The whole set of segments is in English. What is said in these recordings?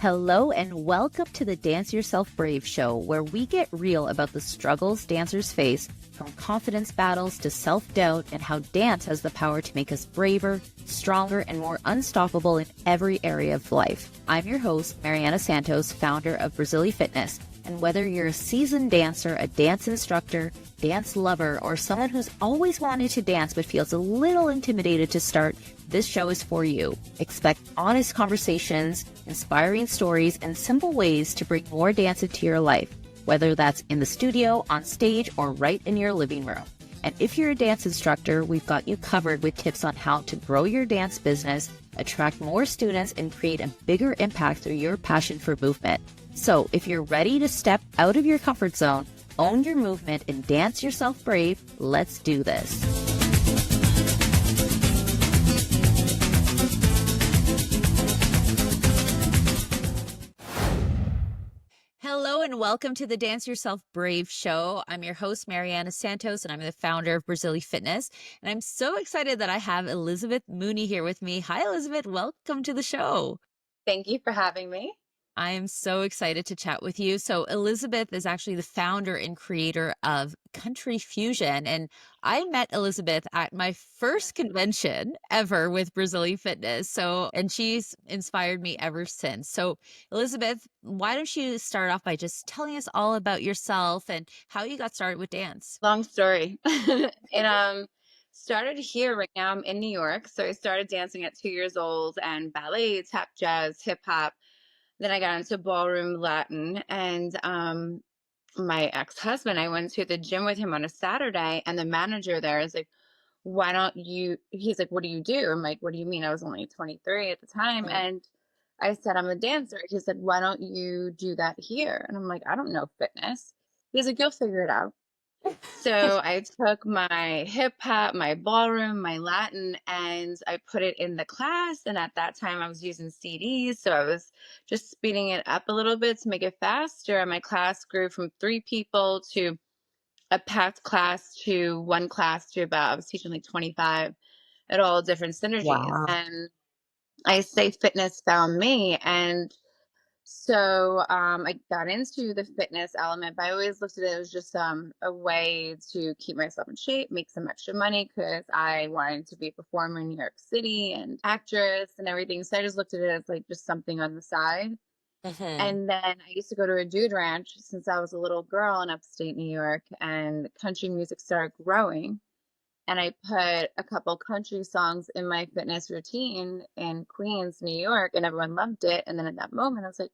Hello and welcome to the Dance Yourself Brave show, where we get real about the struggles dancers face, from confidence battles to self-doubt, and how dance has the power to make us braver, stronger, and more unstoppable in every area of life. I'm your host, Mariana Santos, founder of Brazili Fitness. And whether you're a seasoned dancer, a dance instructor, dance lover, or someone who's always wanted to dance but feels a little intimidated to start, this show is for you. Expect honest conversations, inspiring stories, and simple ways to bring more dance into your life, whether that's in the studio, on stage, or right in your living room. And if you're a dance instructor, we've got you covered with tips on how to grow your dance business, attract more students, and create a bigger impact through your passion for movement. So if you're ready to step out of your comfort zone, own your movement, and dance yourself brave, let's do this. Hello and welcome to the Dance Yourself Brave show. I'm your host, Mariana Santos, and I'm the founder of Brazili Fitness. And I'm so excited that I have Elizabeth Mooney here with me. Hi, Elizabeth. Welcome to the show. Thank you for having me. I am so excited to chat with you. So Elizabeth is actually the founder and creator of Country Fusion. And I met Elizabeth at my first convention ever with Brazili Fitness. And she's inspired me ever since. So Elizabeth, why don't you start off by just telling us all about yourself and how you got started with dance? Long story. And started here. Right now I'm in New York. So I started dancing at 2 years old and ballet, tap, jazz, hip hop. Then I got into ballroom, Latin, and my ex-husband, I went to the gym with him on a Saturday, and the manager there is like, why don't you, he's like, what do you do? I'm like, what do you mean? I was only 23 at the time. Right. And I said, I'm a dancer. He said, why don't you do that here? And I'm like, I don't know fitness. He's like, you'll figure it out. So I took my hip hop, my ballroom, my Latin, and I put it in the class. And at that time, I was using CDs. So I was just speeding it up a little bit to make it faster. And my class grew from 3 people to a packed class to one class to about, I was teaching like 25 at all different synergies. Wow. And I say fitness found me. And so I got into the fitness element, but I always looked at it as just a way to keep myself in shape, make some extra money because I wanted to be a performer in New York City and actress and everything. So I just looked at it as like just something on the side. Mm-hmm. And then I used to go to a dude ranch since I was a little girl in upstate New York, and country music started growing. And I put a couple country songs in my fitness routine in Queens, New York, and everyone loved it. And then at that moment, I was like,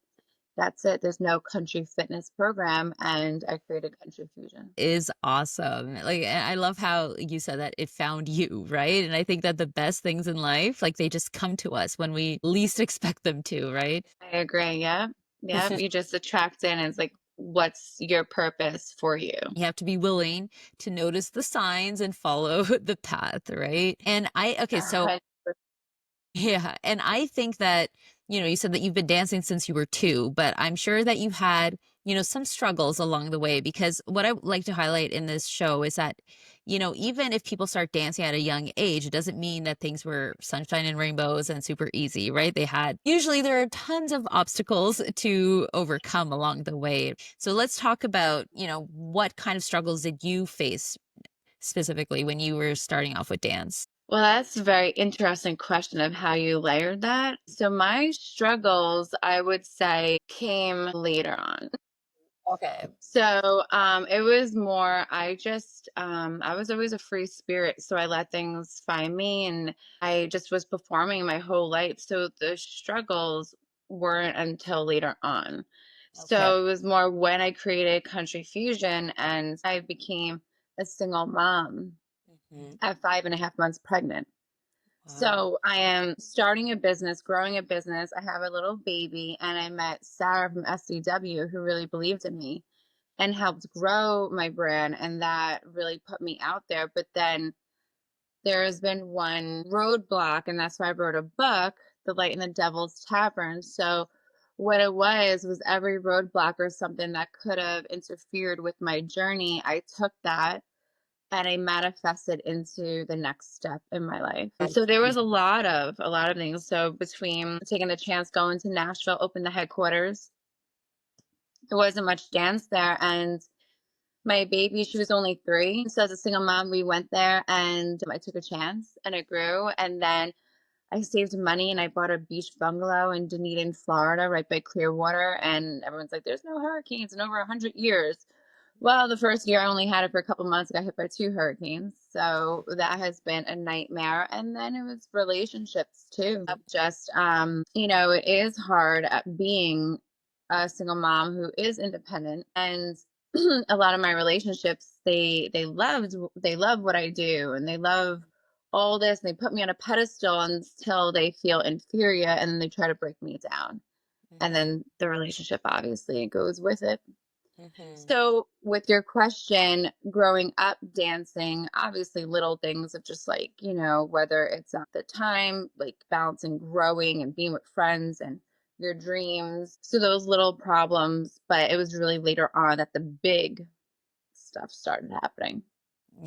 that's it. There's no country fitness program. And I created Country Fusion. Is awesome. Like, and I love how you said that it found you, right? And I think that the best things in life, like they just come to us when we least expect them to, right? I agree. Yeah. Yeah. You just attract in. It's like, what's your purpose for you? You have to be willing to notice the signs and follow the path, right? Okay, so 100%. yeah, and I think that, you said that you've been dancing since you were two, but I'm sure that you had, some struggles along the way, because what I would like to highlight in this show is that, even if people start dancing at a young age, it doesn't mean that things were sunshine and rainbows and super easy, right? Usually there are tons of obstacles to overcome along the way. So let's talk about, what kind of struggles did you face specifically when you were starting off with dance? Well, that's a very interesting question of how you layered that. So my struggles, I would say, came later on. Okay. So it was more, I was always a free spirit. So I let things find me, and I just was performing my whole life. So the struggles weren't until later on. Okay. So it was more when I created Country Fusion and I became a single mom Mhm. at 5.5 months pregnant. Wow. So I am starting a business, growing a business. I have a little baby, and I met Sarah from SCW who really believed in me and helped grow my brand. And that really put me out there. But then there has been one roadblock, and that's why I wrote a book, The Light in the Devil's Tavern. So what it was every roadblock or something that could have interfered with my journey. I took that, and I manifested into the next step in my life. So there was a lot of things. So between taking the chance going to Nashville, open the headquarters, there wasn't much dance there, and my baby, she was only 3. So as a single mom, we went there and I took a chance and it grew. And then I saved money and I bought a beach bungalow in Dunedin, Florida, right by Clearwater. And everyone's like, there's no hurricanes in over 100 years. Well, the first year I only had it for a couple months. I got hit by 2 hurricanes. So that has been a nightmare. And then it was relationships too. Just, it is hard at being a single mom who is independent. And a lot of my relationships, they love what I do and they love all this. And they put me on a pedestal until they feel inferior and then they try to break me down. And Mhm. then the relationship obviously goes with it. Mhm. So, with your question, growing up dancing, obviously little things of just like, whether it's at the time, like balancing growing and being with friends and your dreams. So, those little problems, but it was really later on that the big stuff started happening.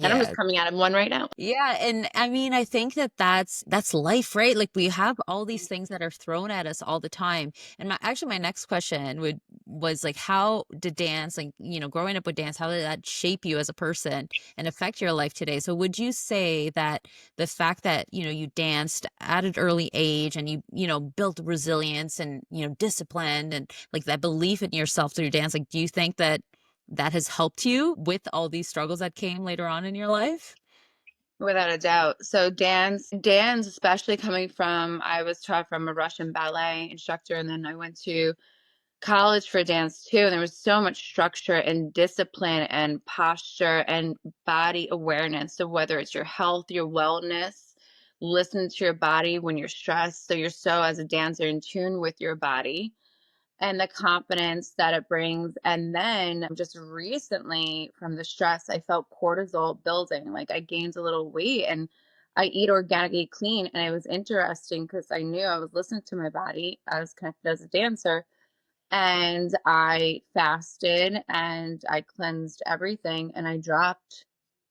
And I'm just Yeah. coming out of one right now. Yeah, and I mean, I think that that's life, right? Like we have all these things that are thrown at us all the time. And my next question was like, how did dance, like, growing up with dance, how did that shape you as a person and affect your life today? So would you say that the fact that, you danced at an early age and you built resilience and, discipline and like that belief in yourself through dance, like, do you think that that has helped you with all these struggles that came later on in your life? Without a doubt. So dance, especially coming from, I was taught from a Russian ballet instructor, and then I went to college for dance too. And there was so much structure and discipline and posture and body awareness. So whether it's your health, your wellness, listen to your body when you're stressed. So you're so, as a dancer, in tune with your body and the confidence that it brings. And then just recently from the stress, I felt cortisol building. Like I gained a little weight and I eat organically clean. And it was interesting because I knew I was listening to my body. I was connected as a dancer and I fasted and I cleansed everything and I dropped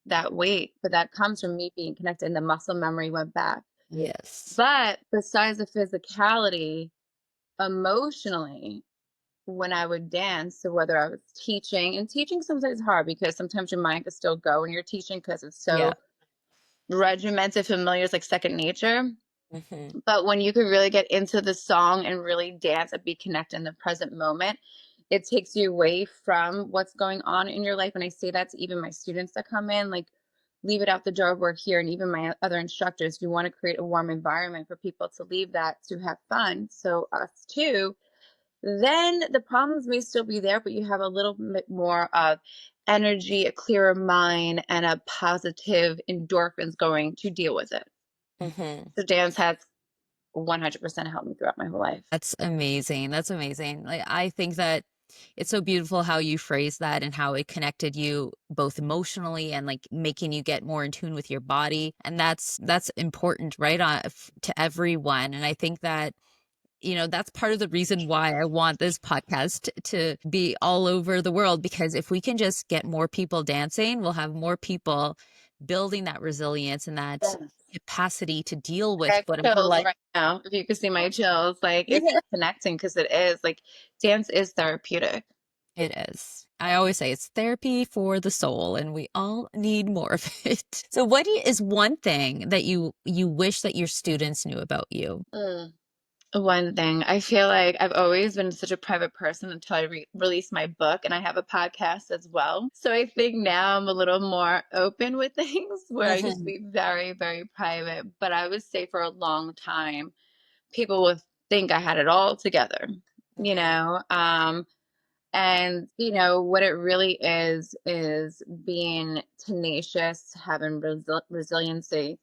that weight. But that comes from me being connected and the muscle memory went back. Yes. But besides the physicality, emotionally, when I would dance, so whether I was teaching, and teaching sometimes is hard because sometimes your mind can still go when you're teaching because it's Yeah. so regimented, familiar, it's like second nature. Mhm. But when you can really get into the song and really dance and be connected in the present moment, it takes you away from what's going on in your life. And I say that to even my students that come in, like, leave it out the door, we're here. And even my other instructors, we want to create a warm environment for people to leave that to have fun. So us too, then the problems may still be there, but you have a little bit more of energy, a clearer mind, and a positive endorphins going to deal with it. Mhm. So dance has 100% helped me throughout my whole life. That's amazing. That's amazing. Like, I think that it's so beautiful how you phrase that and how it connected you both emotionally and like making you get more in tune with your body. And that's important, right? To everyone. And I think that that's part of the reason why I want this podcast to be all over the world, because if we can just get more people dancing, we'll have more people building that resilience and that Yes. capacity to deal I with have whatever chills life. right now. If you could see my chills, like it's Yeah, connecting because it is like dance is therapeutic. it is. I always say it's therapy for the soul, and we all need more of it. So, is one thing that you wish that your students knew about you? Mm. One thing, I feel like I've always been such a private person until I released my book, and I have a podcast as well. So I think now I'm a little more open with things where I used to Mhm. be very, very private. But I would say for a long time, people would think I had it all together, you Mhm. know? And what it really is being tenacious, having resiliency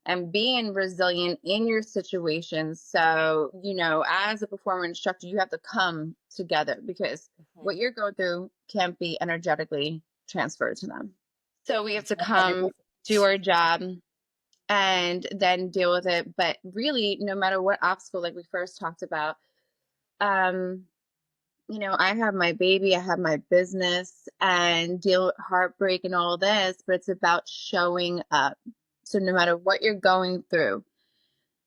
and being resilient in your situations. So, as a performer instructor, you have to come together because what Mhm. you're going through can't be energetically transferred to them. So we have to come, 100%. do our job, and then deal with it. But really, no matter what obstacle, like we first talked about, um, I have my baby, I have my business and deal with heartbreak and all this, but it's about showing up. So no matter what you're going through,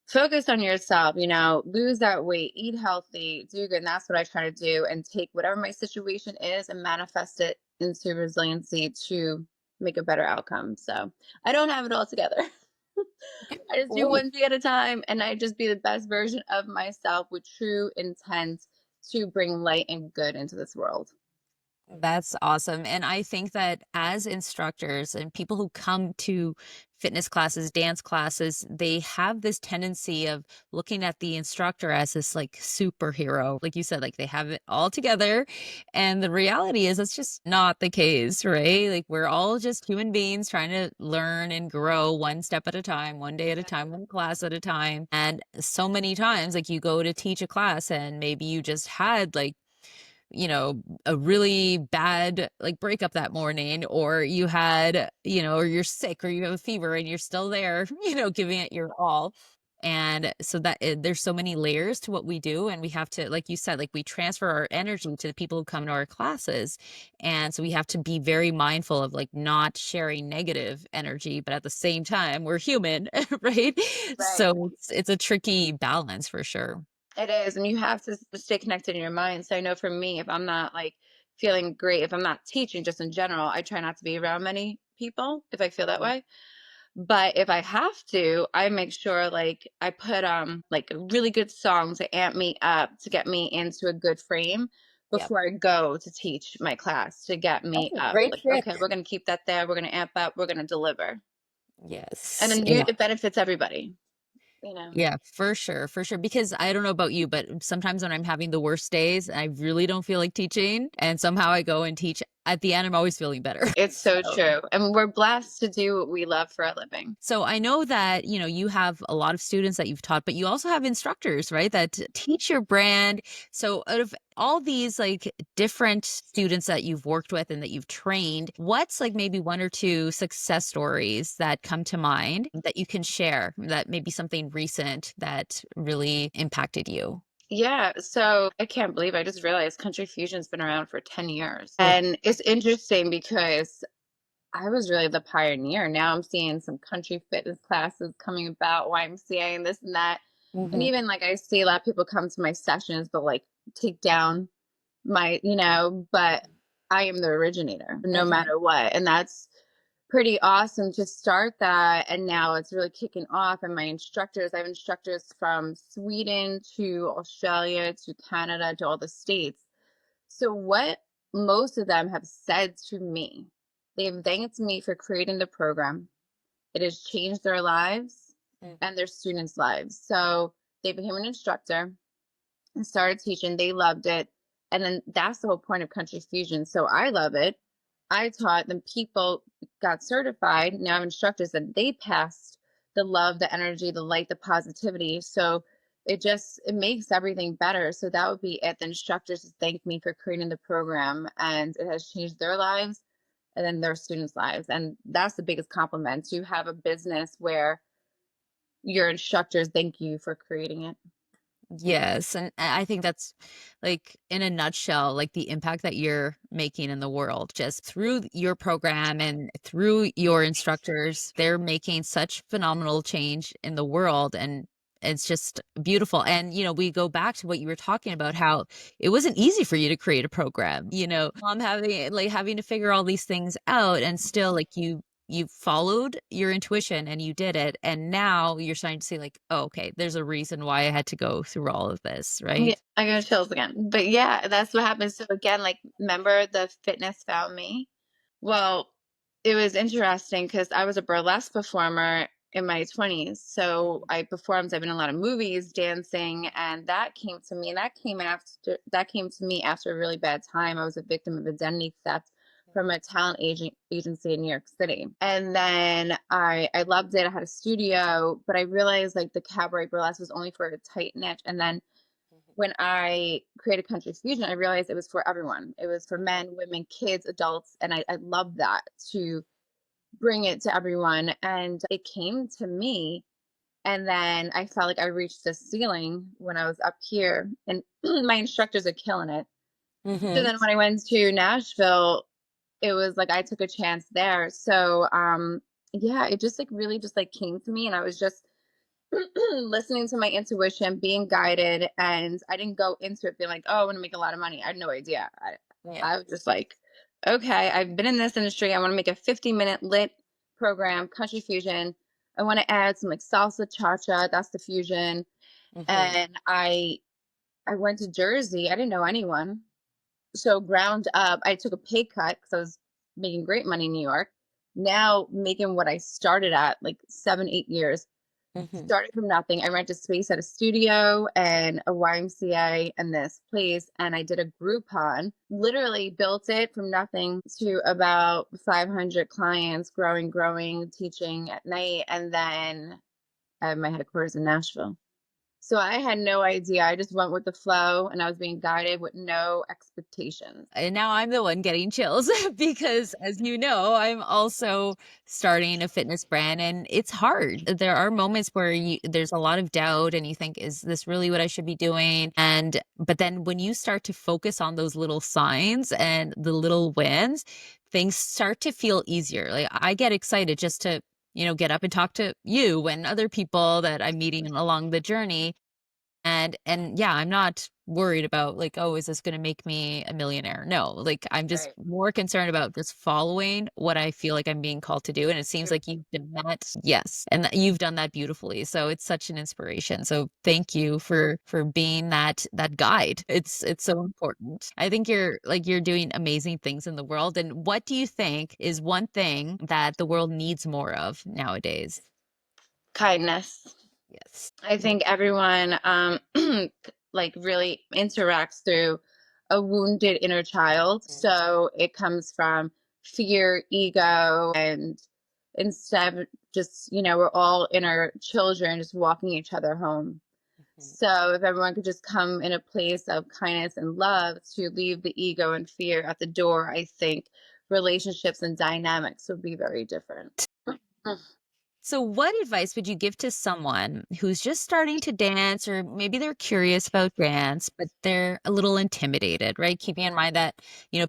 focus on yourself, lose that weight, eat healthy, do good. And that's what I try to do and take whatever my situation is and manifest it into resiliency to make a better outcome. So I don't have it all together. I just do one day at a time and I just be the best version of myself with true intent to bring light and good into this world. That's awesome. And I think that as instructors and people who come to fitness classes, dance classes, they have this tendency of looking at the instructor as this like superhero. Like you said, like they have it all together. And the reality is that's just not the case, right? Like we're all just human beings trying to learn and grow one step at a time, one day at a time, one class at a time. And so many times, like you go to teach a class and maybe you just had like a really bad like breakup that morning, or you had, or you're sick or you have a fever and you're still there, giving it your all. And so that there's so many layers to what we do. And we have to, like you said, like we transfer our energy to the people who come to our classes. And so we have to be very mindful of like not sharing negative energy, but at the same time, we're human, right? Right. So it's a tricky balance for sure. It is. And you have to stay connected in your mind. So I know for me, if I'm not like feeling great, if I'm not teaching just in general, I try not to be around many people if I feel that way. But if I have to, I make sure like I put like a really good song to amp me up to get me into a good frame Yep. before I go to teach my class to get That's me a up. great Like, trick. okay, we're gonna keep that there, we're gonna amp up, we're gonna deliver. And Yes. then it benefits everybody, you know. Yeah, for sure, for sure. Because I don't know about you, but sometimes when I'm having the worst days, I really don't feel like teaching, and somehow I go and teach. At the end, I'm always feeling better. It's so So, true. And we're blessed to do what we love for a living. so I know that, you have a lot of students that you've taught, but you also have instructors, right? That teach your brand. So out of all these like different students that you've worked with and that you've trained, what's like maybe one or two success stories that come to mind that you can share, that maybe something recent that really impacted you? Yeah, so I can't believe I just realized Country Fusion's been around for 10 years. And it's interesting because I was really the pioneer. Now I'm seeing some country fitness classes coming about, YMCA and this and that. And Mhm. even like I see a lot of people come to my sessions, but like take down but I am the originator no Mhm. matter what. And that's pretty awesome to start that. And now it's really kicking off. And I have instructors from Sweden to Australia to Canada to all the states. So, what most of them have said to me, they have thanked me for creating the program. It has changed their lives Mm. and their students' lives. So, they became an instructor and started teaching. They loved it. And then that's the whole point of Country Fusion. So, I love it. I taught, then people got certified. Now, instructors, and they passed the love, the energy, the light, the positivity. So, it makes everything better. So that would be it. The instructors thank me for creating the program and it has changed their lives and then their students' lives. And that's the biggest compliment, to have a business where your instructors thank you for creating it. Yes, and I think that's like in a nutshell, like the impact that you're making in the world just through your program and through your instructors. They're making such phenomenal change in the world, and it's just beautiful. And we go back to what you were talking about, how it wasn't easy for you to create a program. I'm having to figure all these things out, and still like you followed your intuition and you did it, and now you're starting to see like, oh, okay, there's a reason why I had to go through all of this, Yeah, right? I got chills again. But yeah, that's what happened. So again, like, remember the fitness found me? Well, it was interesting because I was a burlesque performer in my 20s. So I performed, I've been in a lot of movies, dancing, and that came to me. And that came to me after a really bad time. I was a victim of identity theft from a agency in New York City. And then I loved it. I had a studio, but I realized like the cabaret burlesque was only for a tight niche. And then when I created Country Fusion, I realized it was for everyone. It was for men, women, kids, adults. And I love that, to bring it to everyone. And it came to me. And then I felt like I reached the ceiling when I was up here. And my instructors are killing it. So then when I went to Nashville, it was like I took a chance there. So yeah, it just like really just like came to me, and I was just listening to my intuition, being guided, and I didn't go into it being like, oh, I want to make a lot of money. I had no idea. Yeah. I was just like, okay, I've been in this industry. I want to make a 50-minute lit program, country fusion. I want to add some like salsa cha-cha, that's the fusion. Mm-hmm. And I went to Jersey. I didn't know anyone. So ground up, I took a pay cut because I was making great money in New York. Now making what I started at like 7, 8 years, Mm-hmm. started from nothing. I rented space at a studio and a YMCA and this place, and I did a Groupon. Literally built it from nothing to about 500 clients, growing, teaching at night, and then I have my headquarters in Nashville. So I had no idea. I just went with the flow, and I was being guided with no expectations. And now I'm the one getting chills because, as you know, I'm also starting a fitness brand and it's hard. There are moments where there's a lot of doubt and you think, is this really what I should be doing? But then when you start to focus on those little signs and the little wins, things start to feel easier. Like I get excited just to, get up and talk to you and other people that I'm meeting along the journey. And yeah, I'm not worried about like, oh, is this going to make me a millionaire? No, like I'm just Right. more concerned about just following what I feel like I'm being called to do. And it seems like you've done that. Yes. And you've done that beautifully. So it's such an inspiration. So thank you for being that guide. It's so important. I think you're doing amazing things in the world. And what do you think is one thing that the world needs more of nowadays? Kindness. Yes. I think everyone like really interacts through a wounded inner child. So it comes from fear, ego, and instead of just, we're all inner children just walking each other home. So if everyone could just come in a place of kindness and love to leave the ego and fear at the door, I think relationships and dynamics would be very different. So, what advice would you give to someone who's just starting to dance, or maybe they're curious about dance, but they're a little intimidated, right? Keeping in mind that,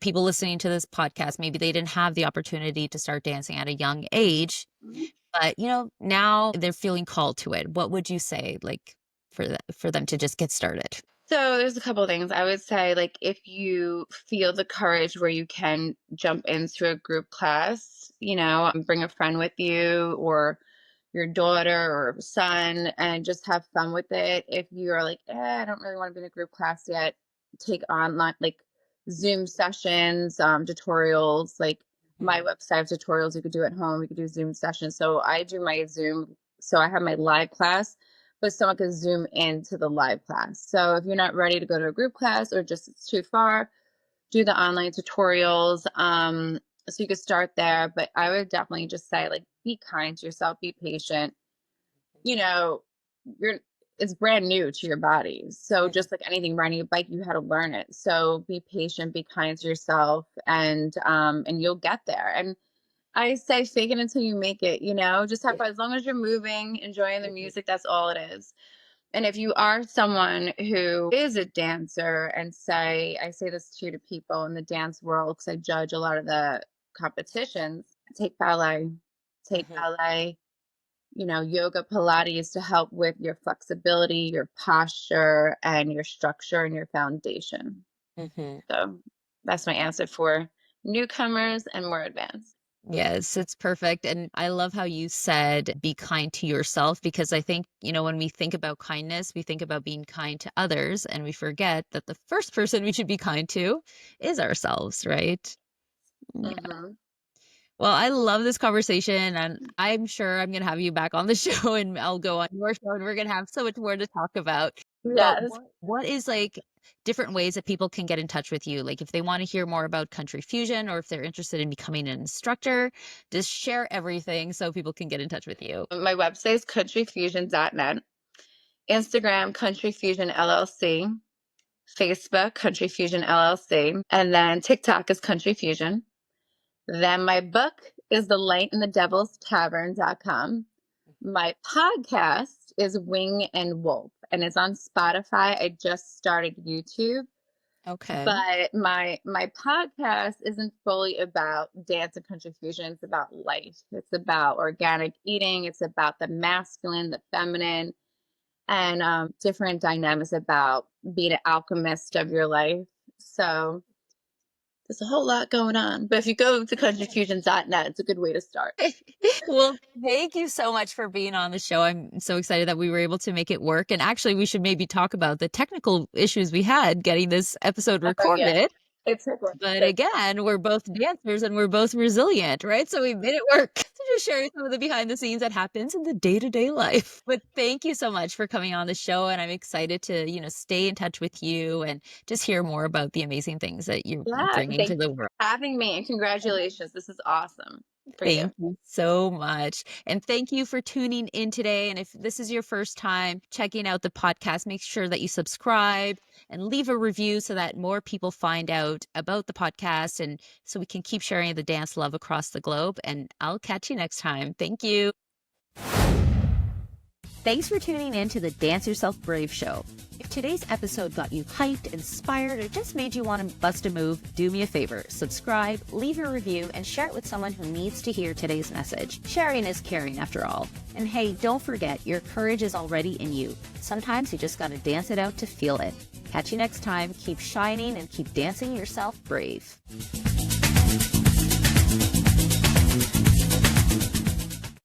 people listening to this podcast, maybe they didn't have the opportunity to start dancing at a young age, but, now they're feeling called to it. What would you say, like, for them to just get started? So there's a couple of things I would say. Like, if you feel the courage where you can jump into a group class, bring a friend with you or your daughter or son and just have fun with it. If you're like, I don't really want to be in a group class yet, take online like Zoom sessions, tutorials, like my Mhm. website of tutorials you could do at home. You could do Zoom sessions. So I do my Zoom. So I have my live class, but someone can Zoom into the live class. So if you're not ready to go to a group class or just it's too far, do the online tutorials. So you could start there, but I would definitely just say like be kind to yourself, be patient. You know, you're it's brand new to your body. So just like anything riding a bike, you had to learn it. So be patient, be kind to yourself, and you'll get there. And I say fake it until you make it, just have fun. As long as you're moving, enjoying the music, that's all it is. And if you are someone who is a dancer and I say this too to people in the dance world because I judge a lot of the competitions, take ballet, take Mhm. ballet, yoga, Pilates to help with your flexibility, your posture, and your structure and your foundation. Mhm. So that's my answer for newcomers and more advanced. Yes, it's perfect. And I love how you said be kind to yourself because I think, when we think about kindness, we think about being kind to others and we forget that the first person we should be kind to is ourselves, right? Yeah. Hmm. Well, I love this conversation and I'm sure I'm going to have you back on the show and I'll go on your show and we're going to have so much more to talk about. But Yes. what is like different ways that people can get in touch with you? Like if they want to hear more about Country Fusion or if they're interested in becoming an instructor, just share everything so people can get in touch with you. My website is countryfusion.net. Instagram, Country Fusion LLC. Facebook, Country Fusion LLC. And then TikTok is Country Fusion. Then my book is The Light in the Devil's Tavern.com. My podcast is Wing and Wolf, and it's on Spotify. I just started YouTube. Okay. But my podcast isn't fully about dance and country fusion. It's about life. It's about organic eating. It's about the masculine, the feminine, and different dynamics about being an alchemist of your life. So there's a whole lot going on. But if you go to countryfusion.net, it's a good way to start. Well, thank you so much for being on the show. I'm so excited that we were able to make it work. And actually, we should maybe talk about the technical issues we had getting this episode Oh, yeah. recorded. It's a good. But again, we're both dancers and we're both resilient, right? So we made it work to just share some of the behind the scenes that happens in the day-to-day life. But thank you so much for coming on the show. And I'm excited to, stay in touch with you and just hear more about the amazing things that you're Yeah, bringing to thank the you world. for having me, and congratulations. This is awesome for you. Thank you so much. And thank you for tuning in today. And if this is your first time checking out the podcast, make sure that you subscribe and leave a review so that more people find out about the podcast and so we can keep sharing the dance love across the globe. And I'll catch you next time. Thank you. Thanks for tuning in to the Dance Yourself Brave show. If today's episode got you hyped, inspired, or just made you want to bust a move, do me a favor. Subscribe, leave a review, and share it with someone who needs to hear today's message. Sharing is caring after all. And hey, don't forget, your courage is already in you. Sometimes you just gotta dance it out to feel it. Catch you next time. Keep shining and keep dancing yourself brave.